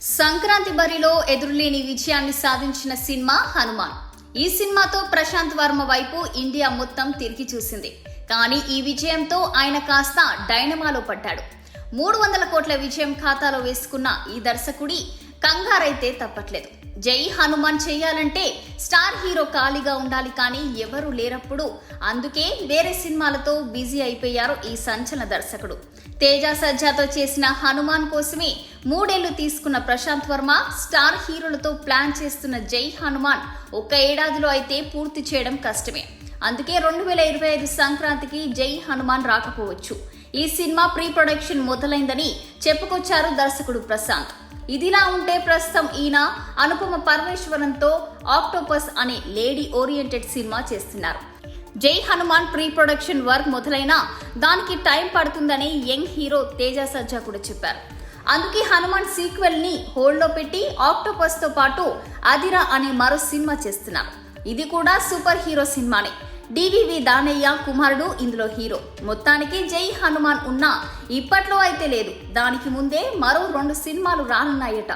సంక్రాంతి బరిలో ఎదురులేని విజయాన్ని సాధించిన సినిమా హనుమాన్. ఈ సినిమాతో ప్రశాంత్ వర్మ వైపు ఇండియా మొత్తం తిరిగి చూసింది. కానీ ఈ విజయంతో ఆయన కాస్త డైనమాలో పడ్డాడు. 300 కోట్ల విజయం ఖాతాలో వేసుకున్న ఈ దర్శకుడి కంగారైతే తప్పట్లేదు. జై హనుమాన్ చేయాలంటే స్టార్ హీరో ఖాళీగా ఉండాలి, కానీ ఎవరూ లేనప్పుడు అందుకే వేరే సినిమాలతో బిజీ అయిపోయారు ఈ సంచలన దర్శకుడు. తేజ సజ్జాతో చేసిన హనుమాన్ కోసమే 3 ఏళ్లు తీసుకున్న ప్రశాంత్ వర్మ స్టార్ హీరోలతో ప్లాన్ చేస్తున్న జై హనుమాన్ ఒక్క ఏడాదిలో అయితే పూర్తి చేయడం కష్టమే. అందుకే 2025 సంక్రాంతికి జై హనుమాన్ రాకపోవచ్చు. ఈ సినిమా ప్రీ ప్రొడక్షన్ మొదలైందని చెప్పుకొచ్చారు దర్శకుడు ప్రశాంత్. ఇదిలా ఉంటే ప్రస్తుతం ఈయన అనుపమ పరమేశ్వరంతో ఆక్టోపస్ అనే లేడీ ఓరియంటెడ్ సినిమా చేస్తున్నారు. జై హనుమాన్ ప్రీ ప్రొడక్షన్ వర్క్ మొదలైనా దానికి టైం పడుతుందని యంగ్ హీరో తేజ సజ్జా కూడా చెప్పారు. అందుకే హనుమాన్ సీక్వెల్ ని హోల్డ్ లో పెట్టి ఆక్టోపస్ తో పాటు అదిరా అనే మరో సినిమా చేస్తున్నారు. ఇది కూడా సూపర్ హీరో సినిమానే. డివివి దానయ్య కుమారుడు ఇందులో హీరో. మొత్తానికి జై హనుమాన్ ఉన్నా ఇప్పట్లో అయితే లేదు. దానికి ముందే మరో 2 సినిమాలు రానున్నాయట.